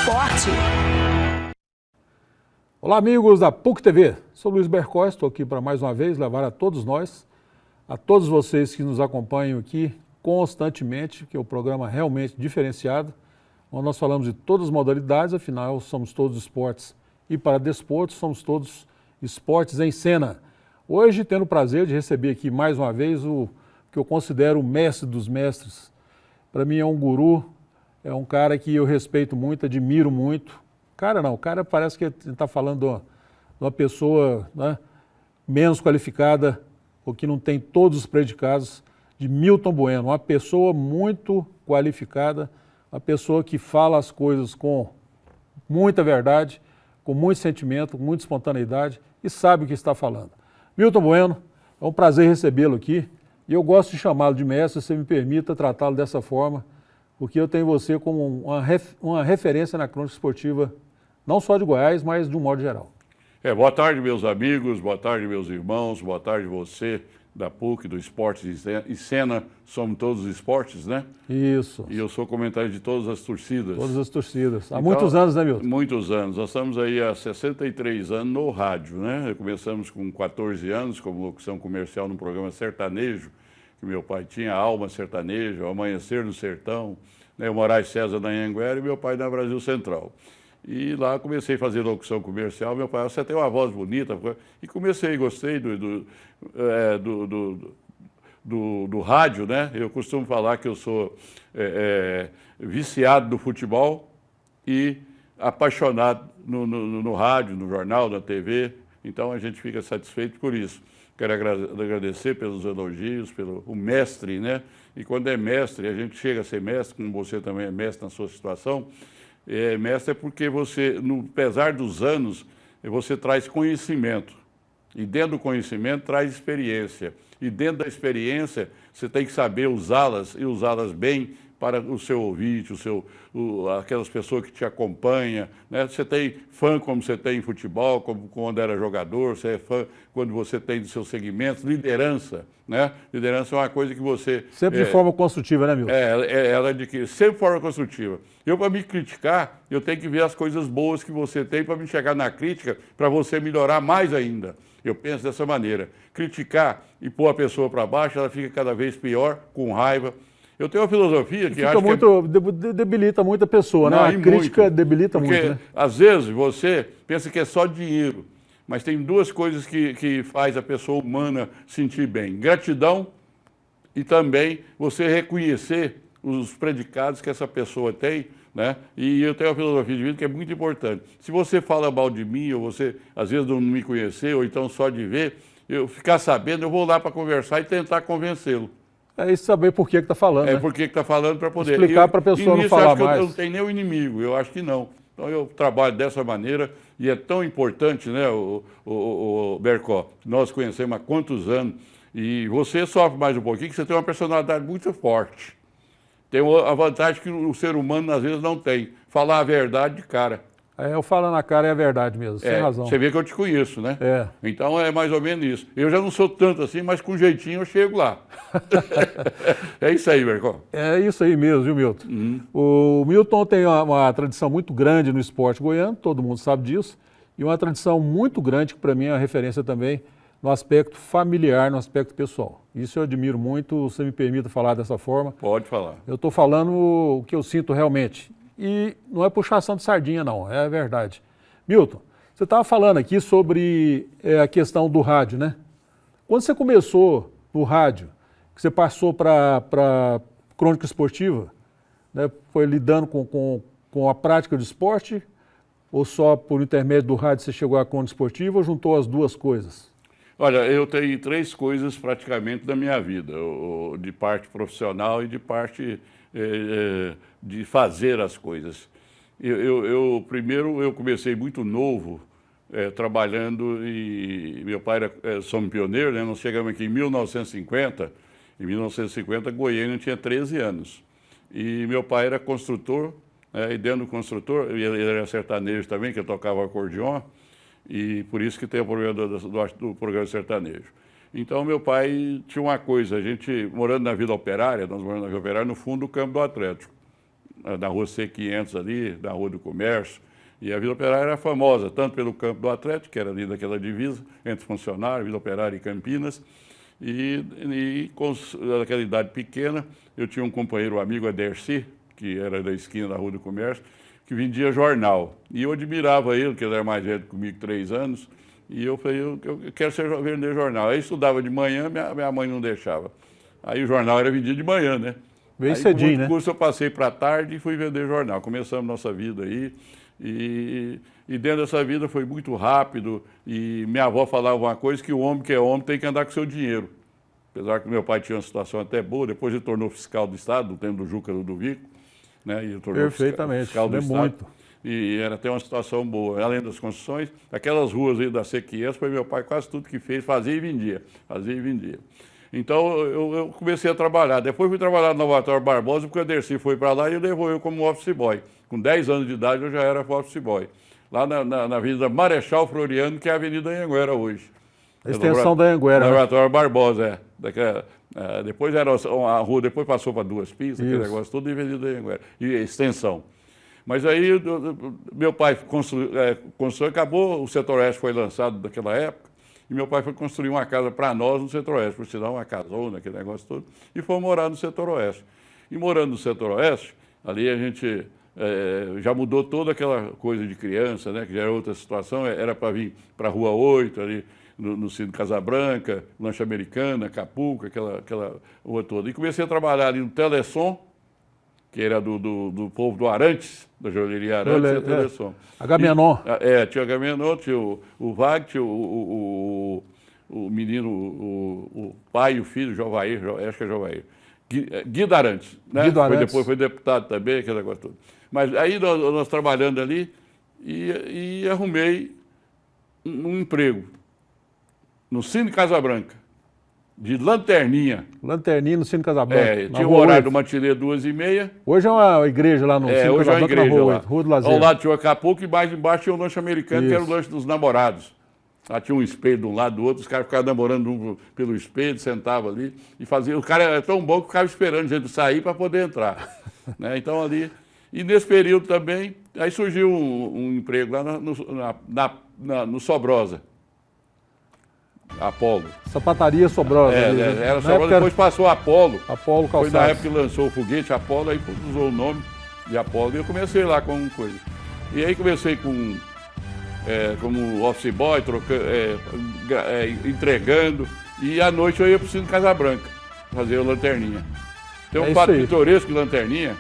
esporte. Olá, amigos da PUC TV. Sou Luiz Bercós, estou aqui para mais uma vez levar a todos nós, a todos vocês que nos acompanham aqui constantemente, que é um programa realmente diferenciado, onde nós falamos de todas as modalidades, afinal somos todos esportes e para desportos, somos todos esportes em cena. Hoje tendo o prazer de receber aqui mais uma vez o que eu considero o mestre dos mestres. Para mim é um guru, é um cara que eu respeito muito, admiro muito. Cara não, o cara parece que está falando de uma pessoa, né, menos qualificada, ou que não tem todos os predicados, de Milton Bueno, uma pessoa muito qualificada, uma pessoa que fala as coisas com muita verdade, com muito sentimento, com muita espontaneidade e sabe o que está falando. Milton Bueno, é um prazer recebê-lo aqui e eu gosto de chamá-lo de mestre, se você me permita tratá-lo dessa forma, porque eu tenho você como uma referência na crônica esportiva, não só de Goiás, mas de um modo geral. Boa tarde, meus amigos, boa tarde, meus irmãos, boa tarde você da PUC, do Esporte e Cena, somos todos esportes, né? Isso. E eu sou comentário de todas as torcidas. Todas as torcidas. Há então, muitos anos, né, Milton? Muitos anos. Nós estamos aí há 63 anos no rádio, né? Começamos com 14 anos como locução comercial num programa sertanejo, que meu pai tinha, Alma Sertaneja, Amanhecer no Sertão, né? O Moraes César na Anhanguera e meu pai na Brasil Central. E lá comecei a fazer locução comercial, meu pai, você tem uma voz bonita, e comecei, gostei do rádio, né? Eu costumo falar que eu sou viciado do futebol e apaixonado no rádio, no jornal, na TV, então a gente fica satisfeito por isso. Quero agradecer pelos elogios, pelo mestre, né? E quando é mestre, a gente chega a ser mestre, como você também é mestre na sua situação, mestre é porque você, no pesar dos anos, você traz conhecimento. E dentro do conhecimento traz experiência. E dentro da experiência, você tem que saber usá-las e usá-las bem para o seu ouvinte, aquelas pessoas que te acompanham, né? Você tem fã como você tem em futebol, como quando era jogador, você é fã quando você tem dos seus segmentos, liderança, né? Liderança é uma coisa que você... Sempre de forma construtiva, né, Milton? Ela é de que sempre de forma construtiva. Eu, para me criticar, eu tenho que ver as coisas boas que você tem para me chegar na crítica, para você melhorar mais ainda. Eu penso dessa maneira. Criticar e pôr a pessoa para baixo, ela fica cada vez pior, com raiva. Eu tenho uma filosofia que acho que... debilita muito a pessoa, né? A crítica debilita muito, né? Às vezes você pensa que é só dinheiro, mas tem duas coisas que faz a pessoa humana sentir bem. Gratidão e também você reconhecer os predicados que essa pessoa tem, né? E eu tenho uma filosofia de vida que é muito importante. Se você fala mal de mim, ou você às vezes não me conhecer, ou então só de ver, eu ficar sabendo, eu vou lá para conversar e tentar convencê-lo. É isso, saber por que está falando, né? Por que está falando para poder... Explicar para a pessoa não falar mais. Eu não tenho nenhum inimigo, eu acho que não. Então eu trabalho dessa maneira e é tão importante, né, o Bercó, nós conhecemos há quantos anos e você sofre mais um pouquinho, que você tem uma personalidade muito forte. Tem a vantagem que o ser humano às vezes não tem, falar a verdade de cara. Eu falo na cara é a verdade mesmo, sem razão. Você vê que eu te conheço, né? Então é mais ou menos isso. Eu já não sou tanto assim, mas com jeitinho eu chego lá. É isso aí, Bercó. É isso aí mesmo, viu, Milton? O Milton tem uma tradição muito grande no esporte goiano, todo mundo sabe disso, e uma tradição muito grande, que para mim é uma referência também, no aspecto familiar, no aspecto pessoal. Isso eu admiro muito, você me permita falar dessa forma. Pode falar. Eu estou falando o que eu sinto realmente. E não é puxação de sardinha, não, é verdade. Milton, você estava falando aqui sobre a questão do rádio, né? Quando você começou no rádio, que você passou para crônica esportiva, né? Foi lidando com a prática do esporte, ou só por intermédio do rádio você chegou à crônica esportiva, ou juntou as duas coisas? Olha, eu tenho três coisas praticamente da minha vida, de parte profissional e de parte de fazer as coisas. Primeiro, eu comecei muito novo, trabalhando, e meu pai era somos pioneiro, né? Nós chegamos aqui em 1950, em 1950 Goiânia tinha 13 anos, e meu pai era construtor, e dentro do construtor, ele era sertanejo também, que eu tocava acordeon, e por isso que tem o problema do programa sertanejo. Então, meu pai tinha uma coisa, a gente morando na Vila Operária, nós moramos na Vila Operária, no fundo do campo do Atlético. da Rua C500 ali, da Rua do Comércio. E a Vila Operária era famosa, tanto pelo campo do Atlético, que era ali daquela divisa, entre funcionários, Vila Operária e Campinas. E com aquela idade pequena, eu tinha um companheiro, um amigo, Aderci, que era da esquina da Rua do Comércio, que vendia jornal. E eu admirava ele, que ele era mais velho comigo, 3 anos, e eu falei, eu quero vender jornal. Aí eu estudava de manhã, minha mãe não deixava. Aí o jornal era vendido de manhã, né? Bem aí, cedinho, com muito né? curso eu passei para a tarde e fui vender jornal. Começamos nossa vida aí. E dentro dessa vida foi muito rápido. E minha avó falava uma coisa, que o homem que é homem tem que andar com seu dinheiro. Apesar que meu pai tinha uma situação até boa, depois ele tornou fiscal do Estado, no tempo do Juca Ludovico, né? E ele tornou Perfeitamente, fiscal do é Estado. muito. E era até uma situação boa. Além das construções, aquelas ruas aí da C500, foi meu pai quase tudo que fez, fazia e vendia. Fazia e vendia. Então eu comecei a trabalhar. Depois fui trabalhar no Lavatório Barbosa, porque o Dercy foi para lá e levou eu como office boy. Com 10 anos de idade eu já era office boy. Lá na Avenida Marechal Floriano, que é a Avenida Anhanguera hoje. A extensão da Anhanguera. No Lavatório Barbosa, depois era a rua, depois passou para 2 pistas, aquele negócio todo, e Avenida Anhanguera. E extensão. Mas aí meu pai construiu, acabou, o Setor Oeste foi lançado naquela época, e meu pai foi construir uma casa para nós no Setor Oeste, por sinal uma casona, aquele negócio todo, e foi morar no Setor Oeste. E morando no Setor Oeste, ali a gente já mudou toda aquela coisa de criança, né, que já era outra situação, era para vir para a Rua 8, ali no Cine Casabranca, Lanche Americana, Acapulco, aquela rua toda. E comecei a trabalhar ali no Telesom, que era do povo do Arantes, da joalheria Arantes, e a Telesom. Agamenon. Tinha o Agamenon, tinha o Wagner, tinha o menino, o pai e o filho, Jovair, acho que é Jovair. Guido Arantes, né? Guido Arantes. Depois foi deputado também, aquele negócio todo. Mas aí nós trabalhando ali e arrumei um emprego no Cine Casabranca, de lanterninha. Lanterninha no Cine Casabranca. Tinha o horário do matinê 2h30. Hoje é uma igreja lá no Cine Hoje é uma Casabranca, igreja na Rua lá. 8, Rua do Lazer. Ao lado tinha o Acapulco e mais embaixo tinha o lanche americano, que era o lanche dos namorados. Lá tinha um espelho de um lado do outro, os caras ficavam namorando um pelo espelho, sentavam ali e faziam. O cara era tão bom que ficava esperando a gente sair para poder entrar. Né? Então ali. E nesse período também, aí surgiu um emprego lá no Sobrosa. Apolo. Sapataria Sobrosa. Era Sobrosa, depois passou Apolo. Apolo Calçados. Foi na época que lançou o foguete Apolo, aí usou o nome de Apolo. E eu comecei lá com coisa. E aí comecei como office boy, entregando. E à noite eu ia para o Cine Casabranca, fazer a lanterninha. Tem um quadro pitoresco de lanterninha.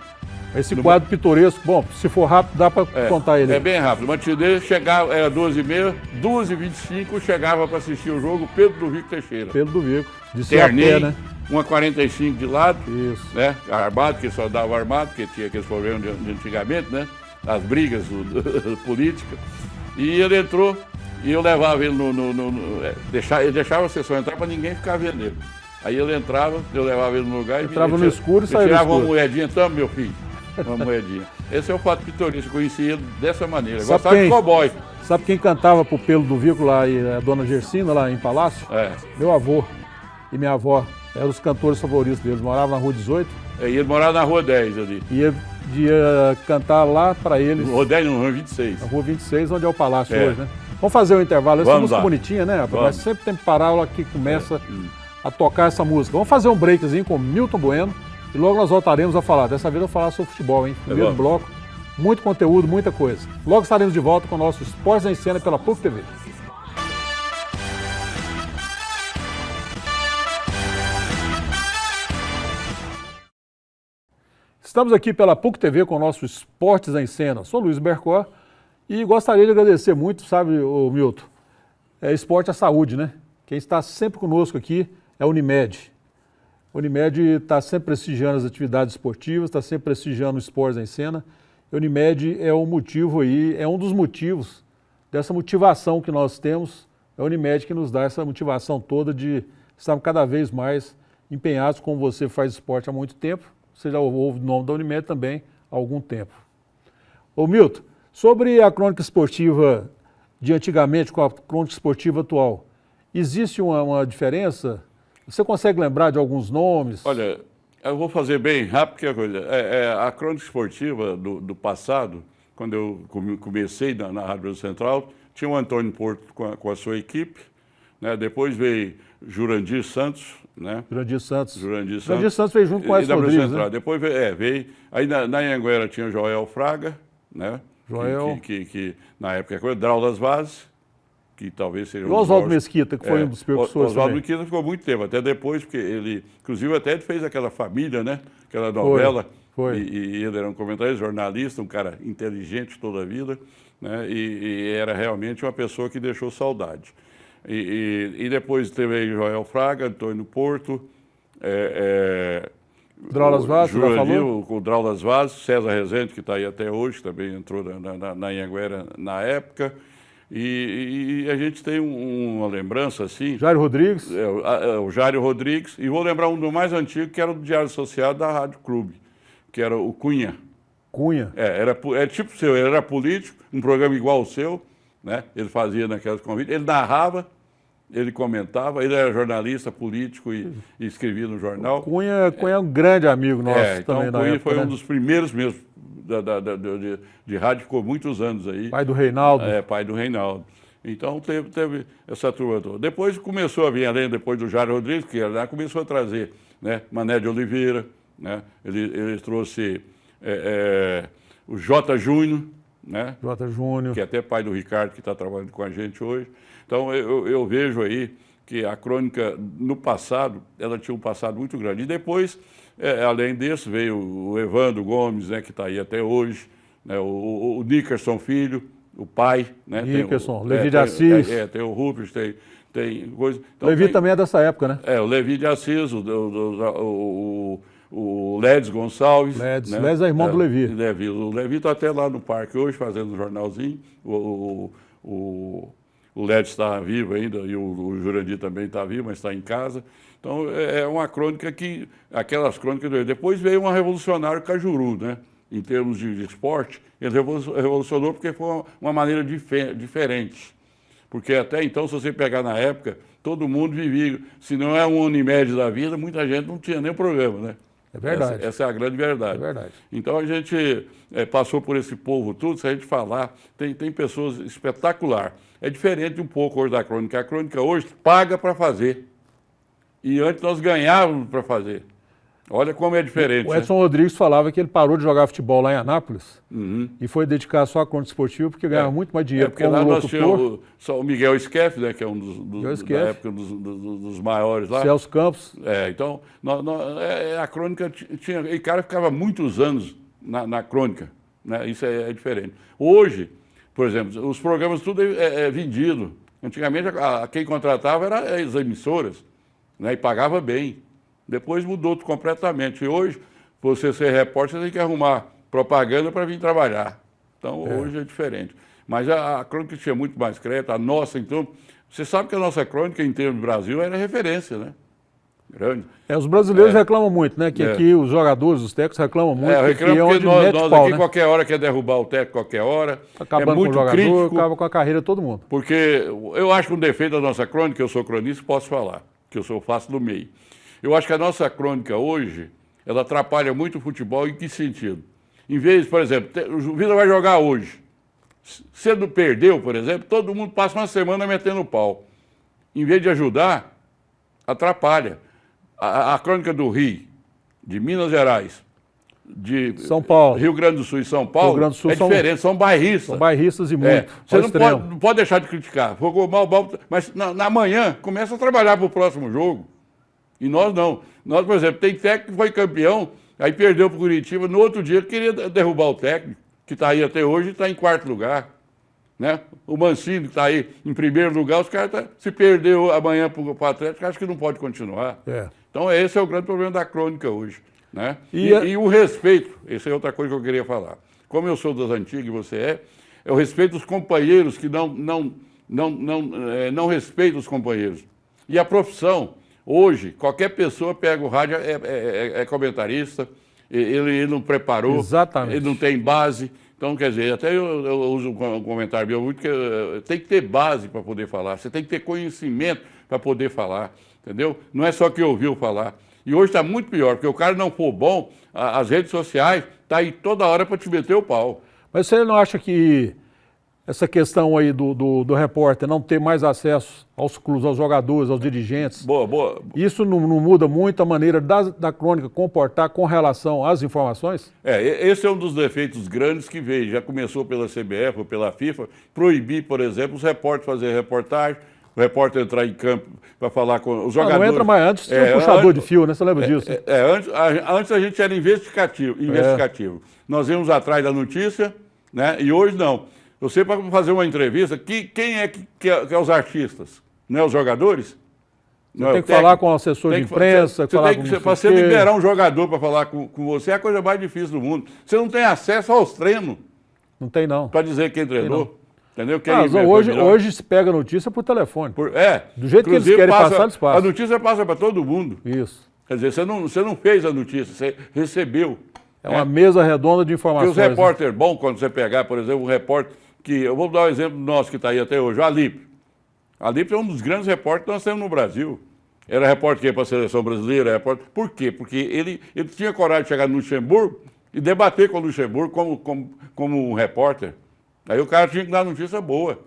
Esse quadro pitoresco, bom, se for rápido dá para contar ele. É bem rápido. O matinê chegava, era 12h30, 2h25 chegava para assistir o jogo Pedro do Vico Teixeira. Pedro do Vico, de Terninho, né? uma 45 de lado, Isso. Né? Armado, que só dava armado, porque tinha aqueles problemas de antigamente, né? As brigas políticas. E ele entrou e eu levava ele ele deixava a sessão entrar para ninguém ficar vendo ele. Aí ele entrava, eu levava ele no lugar entrava no escuro e saía do tirava escuro. uma moedinha, tamo, meu filho. Uma moedinha. Esse é o fato pitoresco, eu conheci ele dessa maneira. Gostava de cowboy. Sabe quem cantava pro Pelo do Vico lá, e a dona Gersina, lá em Palácio? Meu avô e minha avó eram os cantores favoritos deles, moravam na Rua 18. E ele morava na Rua 10 ali. Ia cantar lá para eles. Rua 10 não, Rua 26. Na Rua 26, onde é o Palácio hoje, né? Vamos fazer um intervalo. Essa música bonitinha, né? Mas sempre tem que parar lá que começa a tocar essa música. Vamos fazer um breakzinho com Milton Bueno. E logo nós voltaremos a falar. Dessa vez eu vou falar sobre futebol, hein? Primeiro bloco, muito conteúdo, muita coisa. Logo estaremos de volta com o nosso Esportes em Cena pela PUC TV. Estamos aqui pela PUC TV com o nosso Esportes em Cena. Sou Luiz Bercó e gostaria de agradecer muito, sabe, o Milton? Esporte é saúde, né? Quem está sempre conosco aqui é a Unimed. A Unimed está sempre prestigiando as atividades esportivas, está sempre prestigiando o Esportes em Cena. A Unimed é um motivo aí, é um dos motivos dessa motivação que nós temos. É a Unimed que nos dá essa motivação toda de estarmos cada vez mais empenhados, como você faz esporte há muito tempo. Você já ouve o nome da Unimed também há algum tempo. Ô Milton, sobre a crônica esportiva de antigamente com a crônica esportiva atual, existe uma diferença? Você consegue lembrar de alguns nomes? Olha, Eu vou fazer bem rápido, porque a crônica esportiva do passado, quando eu comecei na Rádio Brasil Central, tinha o Antônio Porto com a sua equipe, né? Depois veio Jurandir Santos, né? Jurandir Santos. Jurandir Santos veio junto com o Edson Rodrigues, né? Depois veio, aí na Anhanguera tinha o Joel Fraga, né? Joel. Que na época foi o Draulas Vaz, que talvez seja o Oswaldo Mesquita, que foi um dos precursores. O Oswaldo Mesquita ficou muito tempo, até depois, porque ele, inclusive, até fez aquela família, né? Aquela novela. Foi. E ele era um comentarista, jornalista, um cara inteligente toda a vida, né? E era realmente uma pessoa que deixou saudade. E depois teve Joel Fraga, Antônio Porto, Draulas Vaz, já falou? O Draulas Vaz, César Rezende, que está aí até hoje, também entrou na Anhanguera na época. E a gente tem uma lembrança assim. Jário Rodrigues. O Jário Rodrigues. E vou lembrar um do mais antigo, que era do Diário Associado da Rádio Clube, que era o Cunha. Cunha. Era tipo o seu, ele era político, um programa igual ao seu, né? Ele fazia naquelas convites, ele narrava, ele comentava, ele era jornalista, político e escrevia no jornal. Cunha é um grande amigo nosso então também o Cunha foi né? um dos primeiros mesmo de rádio, ficou muitos anos aí. Pai do Reinaldo. Pai do Reinaldo. Então teve essa turma toda. Depois começou a vir, além depois do Jário Rodrigues, que lá começou a trazer, né, Mané de Oliveira, né? Ele trouxe o J. Júnior, né? J. Júnior. Que é até pai do Ricardo, que está trabalhando com a gente hoje. Então eu vejo aí que a crônica, no passado, ela tinha um passado muito grande. E depois, além desse, veio o Evandro Gomes, né, que está aí até hoje, né, o Nickerson Filho, o pai. Né, Nickerson, Levi de Assis. Tem o Rupert, tem coisa. Então, Levi também é dessa época, né? O Levi de Assis, o Ledes Gonçalves. Ledes é irmão do Levi. O Levi está até lá no parque hoje, fazendo um jornalzinho. O Ledes está vivo ainda, e o Jurandir também está vivo, mas está em casa. Então, é uma crônica que... Aquelas crônicas... Depois veio uma revolucionário Cajuru, né? Em termos de esporte, ele revolucionou porque foi uma maneira diferente. Porque até então, se você pegar na época, todo mundo vivia... Se não é um Unimed da vida, muita gente não tinha nem programa, né? É verdade. Essa é a grande verdade. É verdade. Então, a gente passou por esse povo tudo, se a gente falar, tem pessoas espetaculares. É diferente um pouco hoje da crônica. A crônica hoje paga para fazer. E antes nós ganhávamos para fazer. Olha como é diferente. O Edson Rodrigues falava que ele parou de jogar futebol lá em Anápolis e foi dedicar só à crônica esportiva porque ganhava muito mais dinheiro. Porque lá nós tínhamos o Miguel Skeff, né, que é um da época dos maiores lá. Celso Campos. Então, a crônica tinha... E o cara ficava muitos anos na crônica. Né? Isso é diferente. Hoje, por exemplo, os programas tudo é vendido. Antigamente, quem contratava eram as emissoras, né, e pagava bem. Depois mudou completamente. E hoje, você ser repórter, você tem que arrumar propaganda para vir trabalhar. Então, hoje é diferente. Mas a crônica tinha muito mais crédito. A nossa, então... Você sabe que a nossa crônica, em termos do Brasil, era referência, né? Grande. Os brasileiros reclamam muito, né? Que aqui os jogadores, os técnicos reclamam muito. Reclamam porque nós aqui, né? Qualquer hora, quer derrubar o técnico, qualquer hora. Acabando com o jogador, acaba com a carreira de todo mundo. Porque eu acho que um defeito da nossa crônica, eu sou cronista, posso falar, que eu faço do meio. Eu acho que a nossa crônica hoje, ela atrapalha muito o futebol. Em que sentido? Em vez, por exemplo, o Vila vai jogar hoje. Se ele perdeu, por exemplo, todo mundo passa uma semana metendo pau. Em vez de ajudar, atrapalha. A crônica do Rio, de Minas Gerais, de São Paulo, Rio Grande do Sul e São Paulo, diferente, são bairristas. São bairristas e muito. Você não pode deixar de criticar. Jogou mal, mas na manhã começa a trabalhar para o próximo jogo. E nós não. Nós, por exemplo, tem técnico que foi campeão, aí perdeu para o Curitiba, no outro dia queria derrubar o técnico, que está aí até hoje e está em quarto lugar. Né? O Mancini, que está aí em primeiro lugar, os caras se perdeu amanhã para o Atlético, acho que não pode continuar. Então esse é o grande problema da crônica hoje. Né? E o respeito, essa é outra coisa que eu queria falar. Como eu sou das antigas e você é o respeito dos companheiros que não respeitam os companheiros. E a profissão, hoje, qualquer pessoa pega o rádio, é comentarista, ele não preparou, ele não tem base. Então, quer dizer, até eu uso um comentário meu muito que tem que ter base para poder falar, você tem que ter conhecimento para poder falar, entendeu? Não é só que ouviu falar. E hoje está muito pior, porque o cara não for bom, as redes sociais tá aí toda hora para te meter o pau. Mas você não acha que essa questão aí do repórter não ter mais acesso aos clubes, aos jogadores, aos dirigentes, Boa. isso não muda muito a maneira da crônica comportar com relação às informações? Esse é um dos defeitos grandes que veio. Já começou pela CBF ou pela FIFA, proibir, por exemplo, os repórteres fazer reportagem, o repórter entrar em campo para falar com os jogadores. Não entra mais antes, tinha um puxador de fio, né? Você lembra disso? Antes a gente era investigativo. Nós íamos atrás da notícia, né? E hoje não. Você, para fazer uma entrevista, quem é que é os artistas? Não é os jogadores? Não tem que falar com o assessor de imprensa, para você liberar um jogador para falar com você é a coisa mais difícil do mundo. Você não tem acesso aos treinos. Não tem, não. Para dizer quem treinou. Entendeu? Hoje se pega a notícia por telefone. Do jeito que eles querem passar, eles passam. A notícia passa para todo mundo. Isso. Quer dizer, você não fez a notícia, você recebeu. É uma mesa redonda de informações. Porque os repórteres bons, quando você pegar, por exemplo, um repórter que... Eu vou dar um exemplo nosso que está aí até hoje, o Alípio. Alípio é um dos grandes repórteres que nós temos no Brasil. Era repórter que ia para a seleção brasileira, repórter... Por quê? Porque ele tinha coragem de chegar no Luxemburgo e debater com o Luxemburgo como um repórter. Aí o cara tinha que dar notícia boa,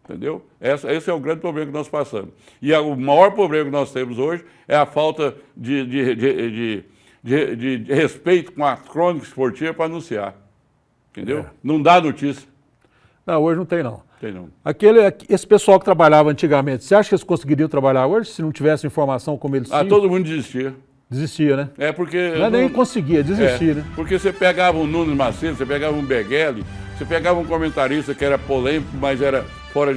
entendeu? Esse é o grande problema que nós passamos. E o maior problema que nós temos hoje é a falta de respeito com a crônica esportiva para anunciar, entendeu? Não dá notícia. Não, hoje não tem, não. Tem não. Esse pessoal que trabalhava antigamente, você acha que eles conseguiriam trabalhar hoje se não tivesse informação como eles tinham? Todo mundo desistia. Desistia, né? Porque... Nem conseguia, desistir, né? Porque você pegava um Nunes Macedo, você pegava um Beguele, você pegava um comentarista que era polêmico, mas era fora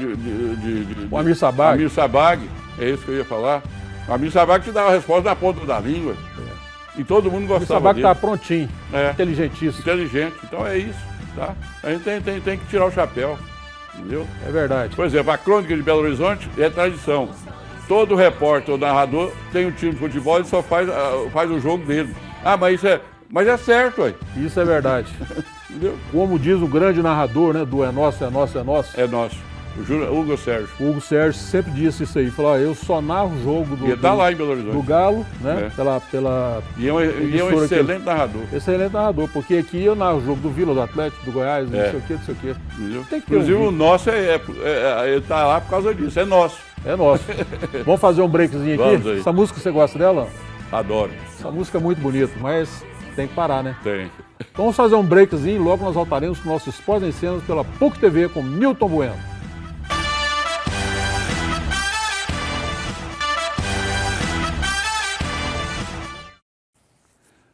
o Amir Sabag. Amir Sabag, é isso que eu ia falar. O Amir Sabag te dava a resposta na ponta da língua. E todo mundo gostava dele. O Sabag estava prontinho, inteligentíssimo. Inteligente, então é isso, tá? A gente tem que tirar o chapéu, entendeu? É verdade. Por exemplo, a crônica de Belo Horizonte é tradição. Todo repórter ou narrador tem um time de futebol e só faz o jogo dele. Mas é certo, ué. Isso é verdade. Entendeu? Como diz o grande narrador, né, do é nosso, é nosso, é nosso. É nosso. O Hugo Sérgio. O Hugo Sérgio sempre disse isso aí. Falou, eu só narro o jogo lá em Belo Horizonte. do Galo, né? E é um excelente narrador. Excelente narrador, porque aqui eu narro o jogo do Vila, do Atlético, do Goiás, não sei o quê, não sei o quê. Tem que ter Inclusive o nosso ele tá lá por causa disso, é nosso. É nosso. Vamos fazer um breakzinho aqui? Vamos aí. Essa música você gosta dela? Adoro. Essa música é muito bonita, mas tem que parar, né? Tem. Então vamos fazer um breakzinho e logo nós voltaremos com o nosso Esporte em Cenas pela PUC TV com Milton Bueno.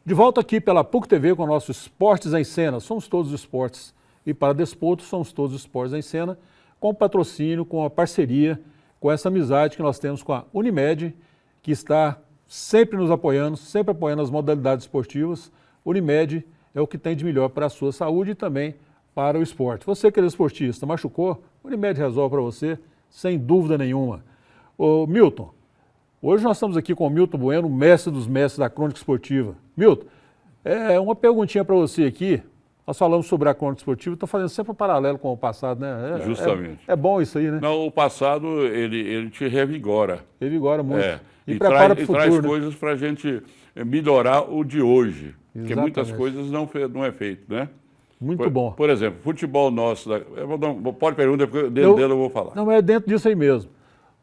De volta aqui pela PUC TV com o nosso Esportes em Cena. Somos todos os esportes. E para desporto, somos todos os esportes em cena, com patrocínio, com a parceria, com essa amizade que nós temos com a Unimed, que está sempre nos apoiando, sempre apoiando as modalidades esportivas. Unimed é o que tem de melhor para a sua saúde e também para o esporte. Você que é esportista, machucou, Unimed resolve para você, sem dúvida nenhuma. Ô, Milton, hoje nós estamos aqui com o Milton Bueno, o mestre dos mestres da crônica esportiva. Milton, uma perguntinha para você aqui. Nós falamos sobre a crônica esportiva, estou fazendo sempre um paralelo com o passado, né? Justamente. É bom isso aí, né? Não, o passado, ele te revigora. Revigora muito. E prepara para o futuro. Traz né? coisas para a gente melhorar o de hoje. Exatamente. Porque muitas coisas não é feito, né? Muito bom. Por exemplo, futebol nosso, pode perguntar, porque dentro dele eu vou falar. Não, é dentro disso aí mesmo.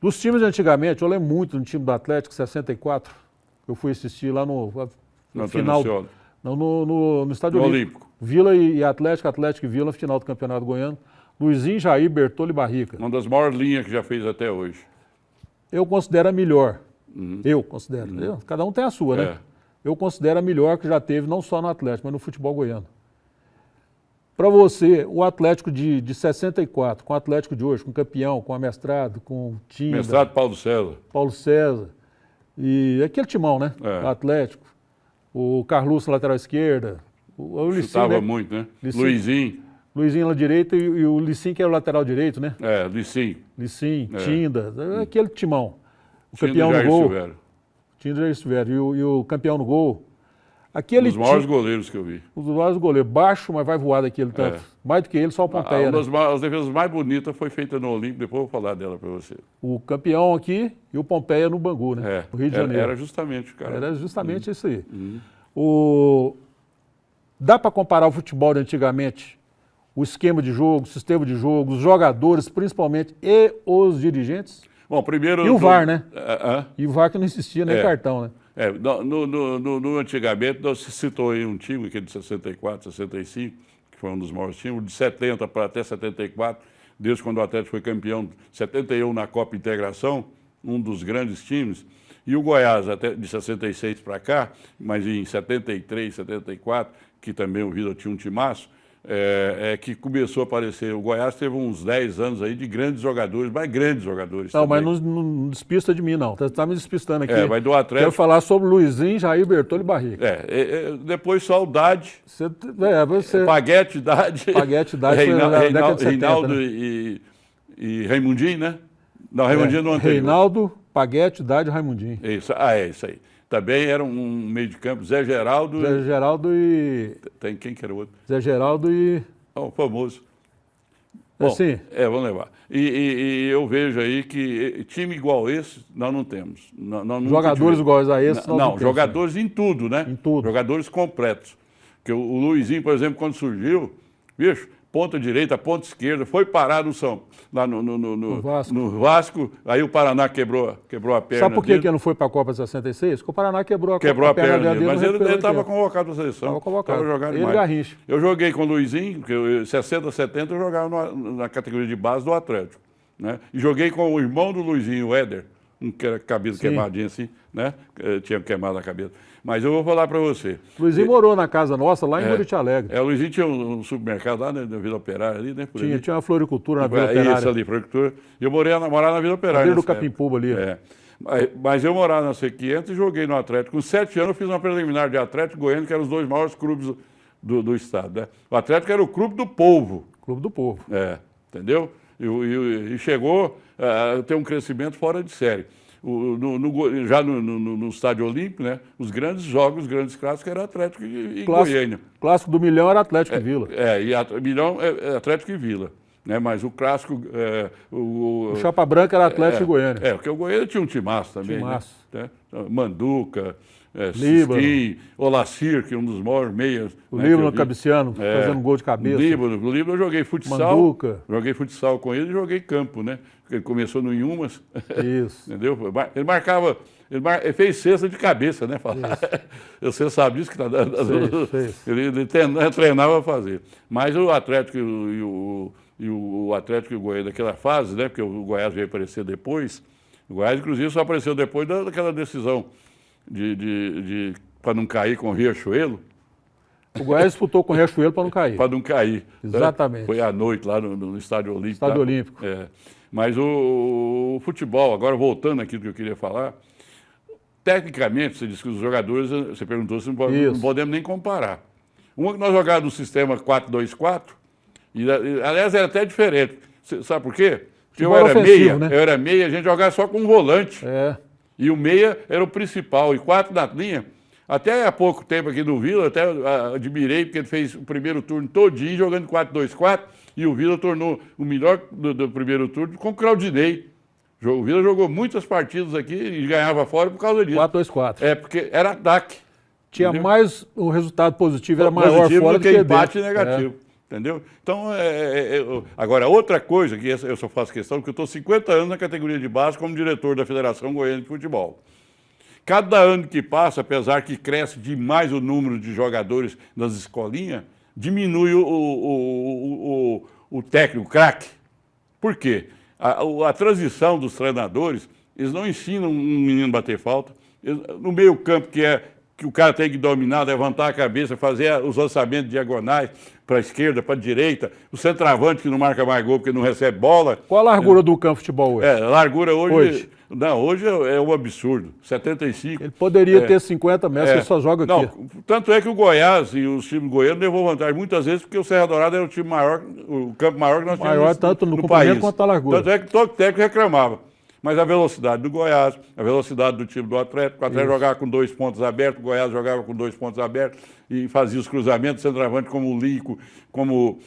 Dos times de antigamente, eu lembro muito do time do Atlético, 64. Eu fui assistir lá no final... No Estádio Olímpico. Vila e Atlético, Atlético e Vila, final do Campeonato Goiano. Luizinho, Jair, Bertolli e Barrica. Uma das maiores linhas que já fez até hoje. Eu considero a melhor. Eu considero. Cada um tem a sua, né? Eu considero a melhor que já teve, não só no Atlético, mas no futebol goiano. Para você, o Atlético de 64, com o Atlético de hoje, com o campeão, com o Amestrado, com o Tinda... Mestrado Paulo César. Paulo César. E aquele timão, né? O Atlético. O Carlos na lateral esquerda. O Licim, chutava muito, né? Luizinho na direita e o Licim que era o lateral direito, né? Licim. Licim, Tinda, aquele timão. O Tinda campeão no gol. Severo. Tinda já estiveram. E o campeão no gol. Aquele dos maiores goleiros que eu vi. Um dos maiores goleiros. Baixo, mas vai voar daquele tanto. Mais do que ele, só o Pompeia. As defesas mais bonitas foi feita no Olímpico, depois eu vou falar dela para você. O campeão aqui e o Pompeia no Bangu, né? No Rio de Janeiro. Era justamente, cara. Era justamente isso aí. Dá para comparar o futebol de antigamente, o esquema de jogo, o sistema de jogo, os jogadores, principalmente, e os dirigentes? Bom, primeiro... E o VAR, né? E o VAR que não existia, nem cartão, né? No antigamente, você citou aí um time, aquele de 64, 65, que foi um dos maiores times, de 70 para até 74, desde quando o Atlético foi campeão, 71 na Copa Integração, um dos grandes times, e o Goiás, até de 66 para cá, mas em 73, 74, que também o Vila tinha um timaço, que começou a aparecer. O Goiás teve uns 10 anos aí de grandes jogadores, mas grandes jogadores. Não, também. mas não despista de mim, não. Você está me despistando aqui. Mas do Atlético... Quero falar sobre Luizinho, Jair, Bertolli e Barriga. Depois só o Dade. Paguete, Dade. Reinaldo, né? e Raimundinho, né? Não, Raimundinho no anterior. Reinaldo, Paguete, Dade e Raimundinho. Isso, isso aí. Também era um meio de campo, Zé Geraldo e... Tem quem que era o outro? Zé Geraldo e... O famoso. Bom, assim? Vamos levar. E eu vejo aí que time igual esse, nós não temos. Jogadores iguais a esse, não jogadores em tudo, né? Em tudo. Jogadores completos. Porque o Luizinho, por exemplo, quando surgiu, bicho, ponta direita, ponta esquerda, foi parar lá no Vasco, aí o Paraná quebrou a perna. Sabe por que ele não foi para a Copa 66? Porque o Paraná quebrou a perna dele. Mas ele estava convocado para a seleção. Estava convocado. Estava jogando ele Garrincha. Eu joguei com o Luizinho, porque eu, 60, 70 eu jogava na categoria de base do Atlético. Né? E joguei com o irmão do Luizinho, o Éder, um que era cabelo queimadinho assim, né? Tinha queimado a cabeça. Mas eu vou falar para você. Luizinho morou na casa nossa, lá em Buriti Alegre. O Luizinho tinha um supermercado lá na Vila Operária, ali, né? Tinha uma floricultura na Vila Operária. Isso ali, floricultura. Eu morava na Vila Operária. Do Capimpuba ali. Mas eu morava na C500 e joguei no Atlético. Com 7 anos eu fiz uma preliminar de Atlético e Goiânia, que eram os dois maiores clubes do estado. Né? O Atlético era o clube do povo. Clube do povo. Entendeu? E chegou a ter um crescimento fora de série. Já no Estádio Olímpico, né? Os grandes jogos, os grandes clássicos eram Atlético e Goiânia. O clássico do Milhão era Atlético e Vila. E Milhão é Atlético e Vila. Né? Mas o clássico... o Chapa Branca era Atlético e Goiânia. Porque o Goiânia tinha um timaço também. Timaço. Né? Manduca, Líbano, Olacir, que é um dos maiores meias. O Líbano Cabiciano, fazendo gol de cabeça. No Líbano eu joguei futsal. Manduca. Joguei futsal com ele e joguei campo, né? Porque ele começou no Inhumas. Isso. Entendeu? Ele fez cesta de cabeça, né? Você sabe disso que tá dando. Ele treinava a fazer. Mas o Atlético e o Atlético e o Goiás daquela fase, né? Porque o Goiás veio aparecer depois. O Goiás, inclusive, só apareceu depois daquela decisão para não cair com o Riachuelo. O Goiás disputou com o Riachuelo para não cair. Para não cair. Exatamente. Né? Foi à noite lá no Estádio Olímpico. Estádio Olímpico. Mas o futebol, agora voltando aqui do que eu queria falar, tecnicamente, você disse que os jogadores, você perguntou se não podemos nem comparar. Uma que nós jogávamos no sistema 4-2-4, aliás, era até diferente. Sabe por quê? Porque eu era meia, a gente jogava só com um volante. E o meia era o principal, e 4 na linha. Até há pouco tempo aqui no Vila, até admirei, porque ele fez o primeiro turno todinho jogando 4-2-4, e o Vila tornou o melhor do primeiro turno com o Claudinei. O Vila jogou muitas partidas aqui e ganhava fora por causa disso. 4-2-4. Porque era ataque. Tinha mais, o resultado positivo era maior fora do que empate negativo. Entendeu? Então, agora, outra coisa que eu só faço questão, porque eu estou 50 anos na categoria de base como diretor da Federação Goiana de Futebol. Cada ano que passa, apesar que cresce demais o número de jogadores nas escolinhas, diminui o técnico, o craque. Por quê? A transição dos treinadores, eles não ensinam um menino a bater falta. No meio campo, que o cara tem que dominar, levantar a cabeça, fazer os lançamentos diagonais para a esquerda, para a direita, o centroavante que não marca mais gol porque não recebe bola. Qual a largura do campo de futebol hoje? A largura hoje? Não, hoje é um absurdo, 75. Ele poderia ter 50 metros, ele só joga aqui. Não, tanto é que o Goiás e os times goianos levou vantagem muitas vezes porque o Serra Dourada era o time maior, o campo maior que nós tínhamos tanto no país. quanto na largura. Tanto é que todo técnico reclamava. mas a velocidade do Goiás, a velocidade do time do Atlético, o Atlético jogava com 2 pontos abertos, o Goiás jogava com 2 pontos abertos e fazia os cruzamentos, centroavante como o Lico, como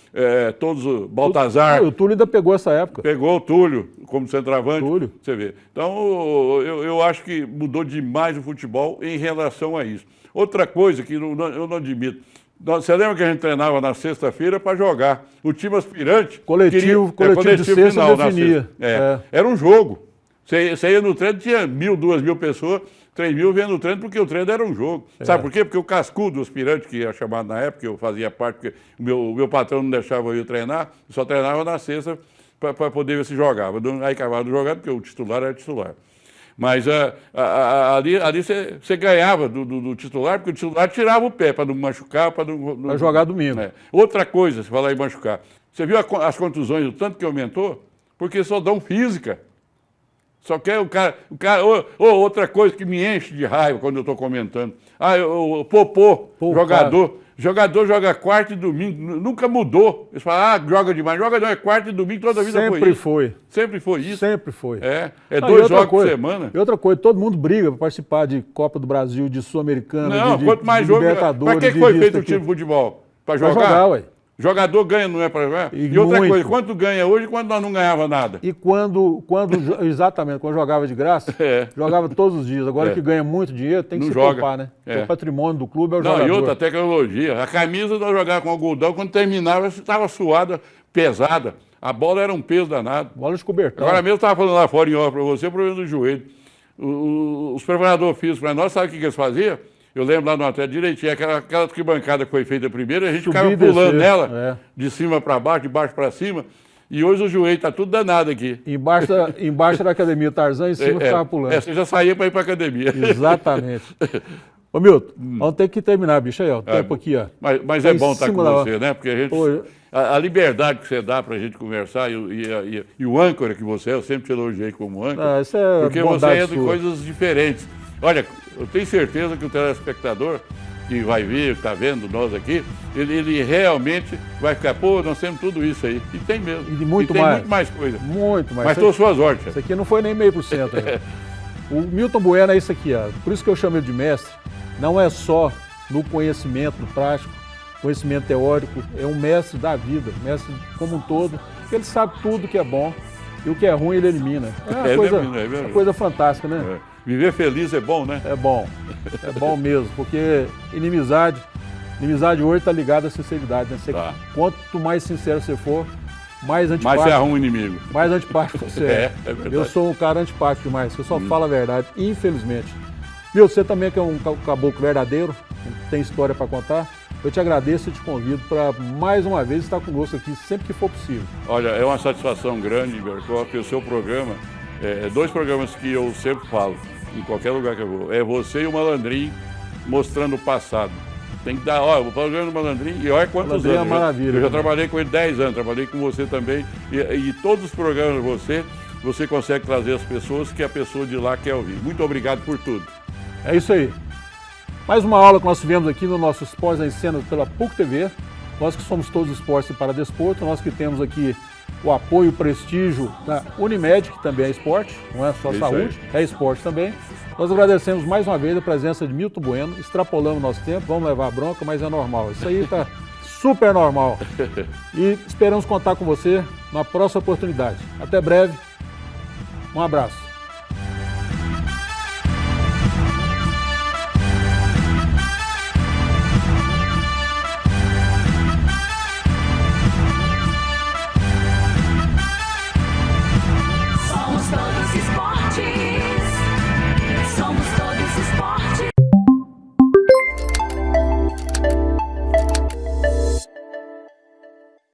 todos o Baltazar. O Túlio ainda pegou essa época. Pegou o Túlio como centroavante, Túlio. você vê. Então, eu acho que mudou demais o futebol em relação a isso. Outra coisa que eu não admito, você lembra que a gente treinava na sexta-feira para jogar? O time aspirante... Coletivo de sexta final, definia. Era um jogo. Você ia no treino, tinha 1.000, 2.000 pessoas, 3.000 vendo o treino, porque o treino era um jogo. Sabe por quê? Porque o cascudo, o aspirante, que era chamado na época, eu fazia parte, porque o meu patrão não deixava eu ir treinar, eu só treinava na sexta para poder ver se jogava. Aí acabava de jogar, porque o titular era titular. Mas ali você ganhava do titular, porque o titular tirava o pé para não machucar, para jogar domingo. Outra coisa, se falar em machucar, você viu as contusões, o tanto que aumentou? Porque só dão física. Só quer o cara outra coisa que me enche de raiva quando eu estou comentando. O Popô, jogador joga quarta e domingo, nunca mudou. Eles falam, joga demais, joga não, é quarta e domingo, toda a vida Sempre foi. Sempre foi isso. Sempre foi. É 2 jogos por semana. E outra coisa, todo mundo briga para participar de Copa do Brasil, de Sul-Americana, de quanto mais jogo, Libertadores. Para que foi feito o time de futebol? Para jogar? Para jogar, ué. Jogador ganha, não é para jogar? E outra coisa, quanto ganha hoje quando nós não ganhava nada? E exatamente, quando jogava de graça, jogava todos os dias. Agora que ganha muito dinheiro, tem que se poupar, né? O patrimônio do clube é o jogador. E outra tecnologia. A camisa nós jogava com algodão, quando terminava, estava suada, pesada. A bola era um peso danado. Bola de cobertão. Agora mesmo eu estava falando lá fora em off para você, o problema do joelho. Os preparadores físicos para nós, sabe o que eles faziam? Eu lembro lá no Atlético direitinho, aquela arquibancada que foi feita primeiro, a gente ficava pulando nela, de cima para baixo, de baixo para cima, e hoje o joelho está tudo danado aqui. Embaixo da academia Tarzan, em cima ficava pulando. Você já saía para ir para a academia. Exatamente. Ô Milton, vamos ter que terminar, bicho, aí, ó, o tempo aqui, ó. Mas é bom estar com você, né? Porque a gente... A liberdade que você dá para a gente conversar e o âncora que você é, eu sempre te elogiei como âncora, porque você é de coisas diferentes. Olha, eu tenho certeza que o telespectador que vai vir, que está vendo nós aqui, ele realmente vai ficar, nós temos tudo isso aí. E tem mesmo. E muito mais coisa. Muito mais. Mas estou suas ordens. Isso aqui não foi nem 0,5%. O Milton Bueno é isso aqui, ó. Por isso que eu chamo ele de mestre. Não é só no conhecimento prático, conhecimento teórico, é um mestre da vida, mestre como um todo, porque ele sabe tudo que é bom e o que é ruim ele elimina. É uma coisa fantástica, né? Viver feliz é bom, né? É bom mesmo, porque inimizade hoje está ligada à sinceridade, né? Quanto mais sincero você for, mais antipático. Mais você arruma um inimigo. Mais antipático você é. É verdade. Eu sou um cara antipático demais, eu só falo a verdade, infelizmente. Viu, você também que é um caboclo verdadeiro, tem história para contar. Eu te agradeço e te convido para mais uma vez estar conosco aqui sempre que for possível. Olha, é uma satisfação grande, Bercó, que o seu programa, 2 programas que eu sempre falo, em qualquer lugar que eu vou, é você e o Malandrinho mostrando o passado. Tem que dar, o programa do Malandrinho, e olha quantos anos. É maravilha. Eu já trabalhei com ele 10 anos, trabalhei com você também, e todos os programas de você consegue trazer as pessoas que a pessoa de lá quer ouvir. Muito obrigado por tudo. É isso aí. Mais uma aula que nós tivemos aqui no nosso Esportes em Cena pela PUC TV. Nós que somos todos esportes e para desporto, nós que temos aqui o apoio e o prestígio da Unimed, que também é esporte, não é só saúde, é esporte também. Nós agradecemos mais uma vez a presença de Milton Bueno, extrapolamos nosso tempo, vamos levar bronca, mas é normal. Isso aí está super normal. E esperamos contar com você na próxima oportunidade. Até breve, um abraço.